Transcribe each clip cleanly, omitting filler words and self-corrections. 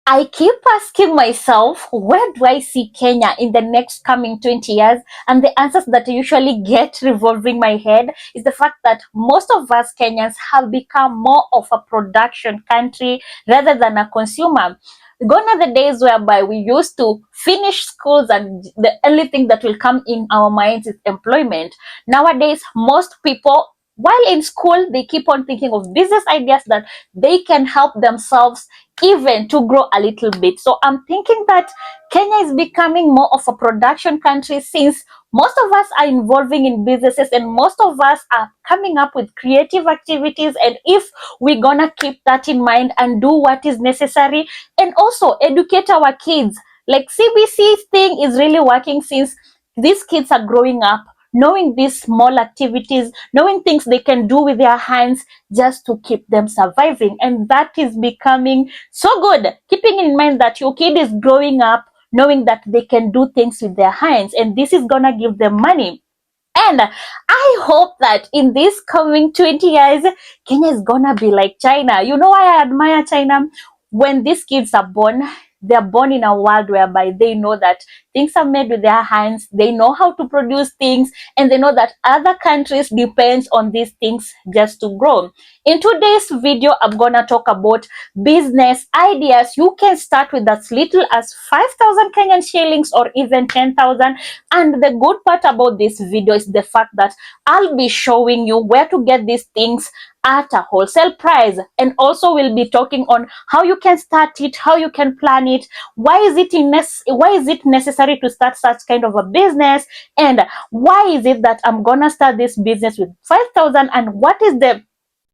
I keep asking myself, where do I see Kenya in the next coming 20 years? And the answers that I usually get revolving my head is the fact that most of us Kenyans have become more of a production country rather than a consumer. Gone are the days whereby we used to finish schools and the only thing that will come in our minds is employment. Nowadays, most people, while in school, they keep on thinking of business ideas that they can help themselves even to grow a little bit. So I'm thinking that Kenya is becoming more of a production country since most of us are involving in businesses and most of us are coming up with creative activities. And if we're gonna keep that in mind and do what is necessary and also educate our kids, like CBC thing is really working since these kids are growing up knowing these small activities, knowing things they can do with their hands just to keep them surviving. And that is becoming so good, keeping in mind that your kid is growing up knowing that they can do things with their hands and this is gonna give them money. And I hope that in this coming 20 years, Kenya is gonna be like China. You know why I admire China? When these kids are born, they're born in a world whereby they know that things are made with their hands, they know how to produce things, and they know that other countries depend on these things just to grow. In today's video, I'm gonna talk about business ideas. You can start with as little as 5,000 Kenyan shillings or even 10,000. And the good part about this video is the fact that I'll be showing you where to get these things at a wholesale price, and also we'll be talking on how you can start it, how you can plan it, why is it necessary to start such kind of a business, and why is it that I'm gonna start this business with 5,000 and what is the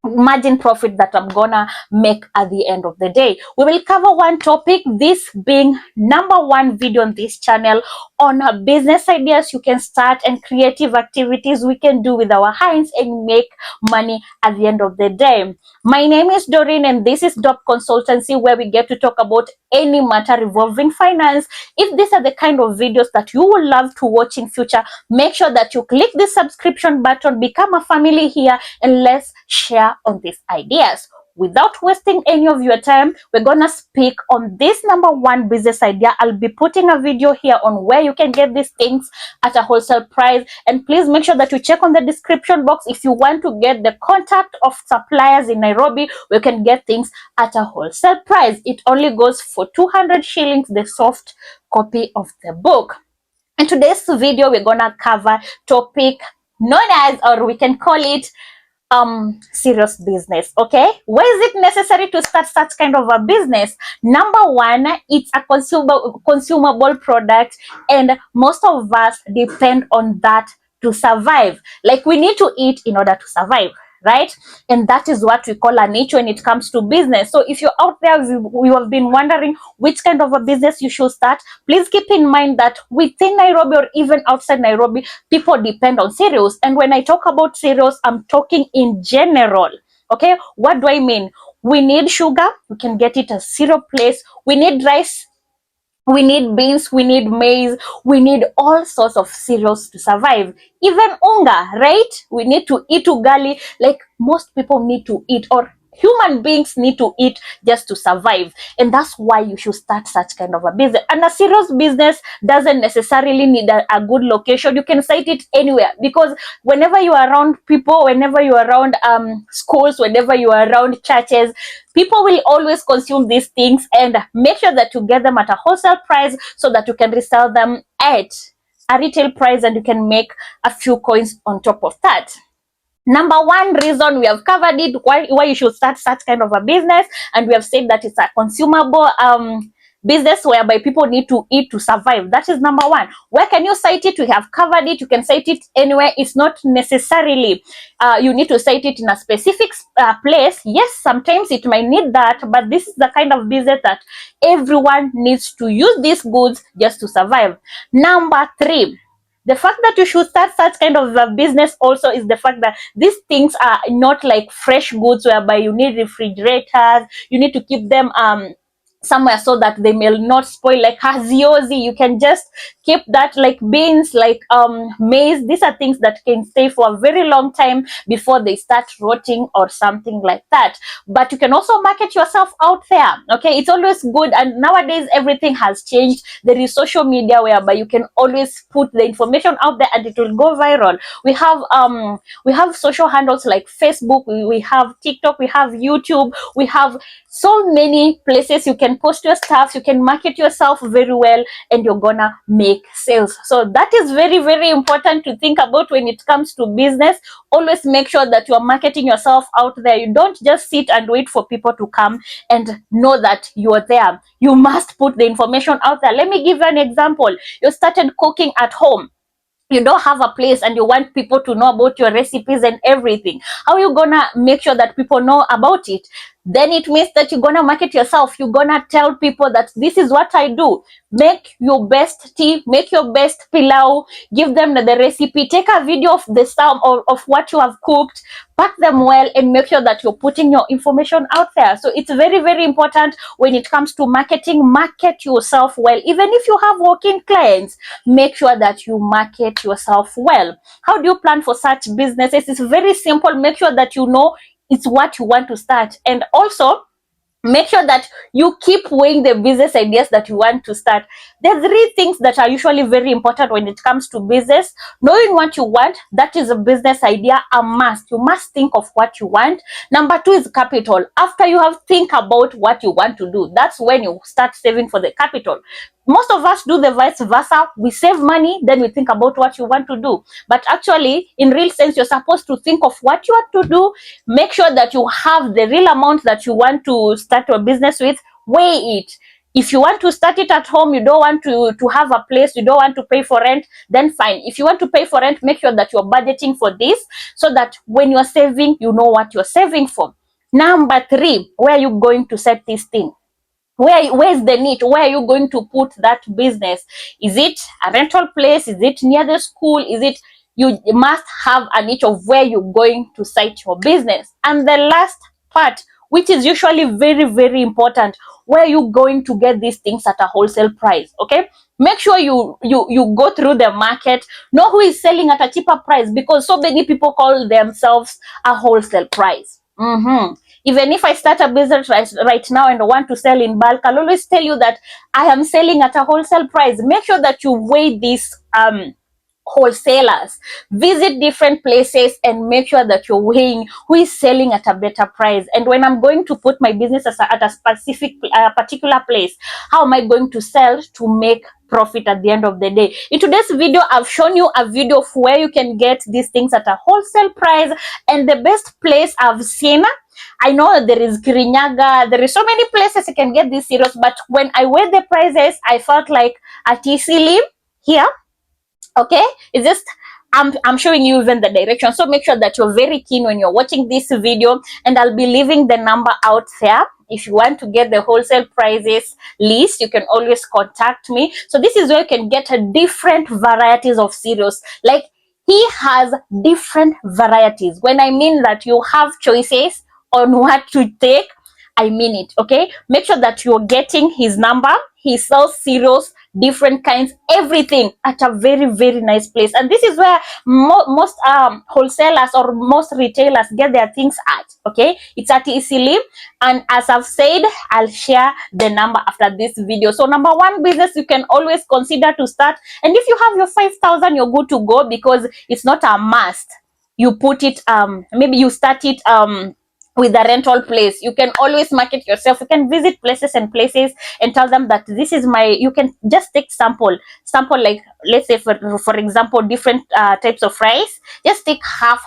margin profit that I'm gonna make at the end of the day. We will cover one topic, this being number one video on this channel on business ideas you can start and creative activities we can do with our hands and make money at the end of the day. My name is Doreen and this is Dop Consultancy, where we get to talk about any matter revolving finance. If these are the kind of videos that you would love to watch in future, make sure that you click the subscription button, become a family here, and let's share on these ideas. Without wasting any of your time, we're gonna speak on this number one business idea. I'll be putting a video here on where you can get these things at a wholesale price, and please make sure that you check on the description box if you want to get the contact of suppliers in Nairobi. We can get things at a wholesale price. It only goes for 200 shillings, the soft copy of the book. In today's video, we're gonna cover topic known as, or we can call it, serious business. Okay, why is it necessary to start such kind of a business? Number one, it's a consumable product, and most of us depend on that to survive. Like, we need to eat in order to survive, right? And that is what we call a niche when it comes to business. So if you're out there, you have been wondering which kind of a business you should start, please keep in mind that within Nairobi or even outside Nairobi, people depend on cereals. And when I talk about cereals, I'm talking in general. Okay, what do I mean? We need sugar, you can get it at cereal place. We need rice, we need beans, we need maize, we need all sorts of cereals to survive. Even unga, right? We need to eat ugali, like most people need to eat, or human beings need to eat just to survive. And that's why you should start such kind of a business. And a serious business doesn't necessarily need a good location. You can start it anywhere, because whenever you are around people, whenever you are around schools, whenever you are around churches, people will always consume these things. And make sure that you get them at a wholesale price so that you can resell them at a retail price and you can make a few coins on top of that. Number one reason, we have covered it, why you should start such kind of a business, and we have said that it's a consumable business whereby people need to eat to survive. That is number one. Where can you cite it? We have covered it. You can cite it anywhere. It's not necessarily you need to cite it in a specific place. Yes, sometimes it might need that, but this is the kind of business that everyone needs to use these goods just to survive. Number three, the fact that you should start such kind of a business also is the fact that these things are not like fresh goods whereby you need refrigerators, you need to keep them somewhere so that they may not spoil, like haziozi. You can just keep that, like beans, like maize. These are things that can stay for a very long time before they start rotting or something like that. But you can also market yourself out there. Okay, it's always good. And nowadays everything has changed. There is social media whereby you can always put the information out there and it will go viral. We have social handles like Facebook, we have TikTok, we have YouTube, we have so many places you can post your stuff, you can market yourself very well, and you're gonna make sales. So that is very, very important to think about when it comes to business. Always make sure that you are marketing yourself out there. You don't just sit and wait for people to come and know that you're there. You must put the information out there. Let me give you an example. You started cooking at home, you don't have a place, and you want people to know about your recipes and everything. How are you gonna make sure that people know about it? Then it means that you're gonna market yourself. You're gonna tell people that this is what I do. Make your best tea, make your best pilau, give them the recipe, take a video of the sum of what you have cooked, pack them well, and make sure that you're putting your information out there. So it's very, very important when it comes to marketing. Market yourself well. Even if you have walk-in clients, make sure that you market yourself well. How do you plan for such businesses? It's very simple. Make sure that you know it's what you want to start, and also make sure that you keep weighing the business ideas that you want to start. There are three things that are usually very important when it comes to business. Knowing what you want, that is a business idea, a must. You must think of what you want. Number two is capital. After you have think about what you want to do, that's when you start saving for the capital. Most of us do the vice versa. We save money, then we think about what you want to do. But actually, in real sense, you're supposed to think of what you want to do. Make sure that you have the real amount that you want to start your business with. Weigh it. If you want to start it at home, you don't want to have a place, you don't want to pay for rent, then fine. If you want to pay for rent, make sure that you're budgeting for this, so that when you're saving, you know what you're saving for. Number three, where are you going to set this thing? Where's the need? Where are you going to put that business? Is it a rental place? Is it near the school? Is it, you must have a niche of where you're going to site your business. And the last part, which is usually very, very important, where you going to get these things at a wholesale price. Okay, make sure you go through the market, know who is selling at a cheaper price, because so many people call themselves a wholesale price. Even if I start a business right now and want to sell in bulk, I'll always tell you that I am selling at a wholesale price. Make sure that you weigh these wholesalers, visit different places, and make sure that you're weighing who is selling at a better price. And when I'm going to put my business at a specific particular place, how am I going to sell to make profit at the end of the day? In today's video, I've shown you a video of where you can get these things at a wholesale price, and the best place I've seen, I know there is Kirinyaga, there is so many places you can get these cereals, but when I weighed the prices, I felt like at Isili here. Okay, it's just I'm showing you even the direction, so make sure that you're very keen when you're watching this video, and I'll be leaving the number out there. If you want to get the wholesale prices list, you can always contact me. So this is where you can get different varieties of cereals. Like, he has different varieties. When I mean that you have choices on what to take, I mean it. Okay, make sure that you're getting his number. He sells cereals, different kinds, everything at a very, very nice place. And this is where most wholesalers or most retailers get their things at. Okay, it's at Isili, and as I've said, I'll share the number after this video. So number one business you can always consider to start, and if you have your 5,000, you're good to go, because it's not a must you put it maybe you start it with a rental place. You can always market yourself. You can visit places and places and tell them that this is my, you can just take sample, like, let's say for example, different types of rice. Just take half.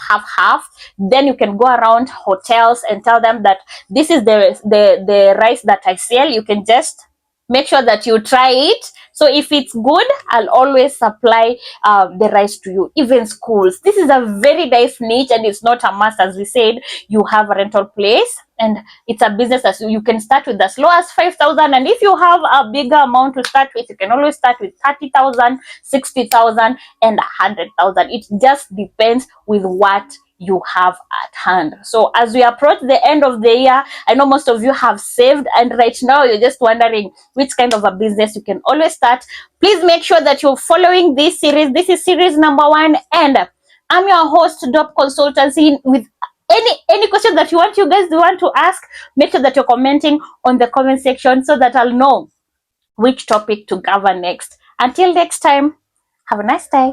Then you can go around hotels and tell them that this is the rice that I sell. You can just make sure that you try it. So if it's good, I'll always supply the rice to you. Even schools, this is a very nice niche, and it's not a must. As we said, you have a rental place, and it's a business that you can start with as low as 5,000. And if you have a bigger amount to start with, you can always start with 30,000, 60,000, and 100,000. It just depends with what you have at hand. So as we approach the end of the year, I know most of you have saved, and right now you're just wondering which kind of a business you can always start. Please make sure that you're following this series. This is series number 1, and I'm your host, Dop Consultancy. With any question that you guys want to ask, make sure that you're commenting on the comment section so that I'll know which topic to cover next. Until next time, have a nice day.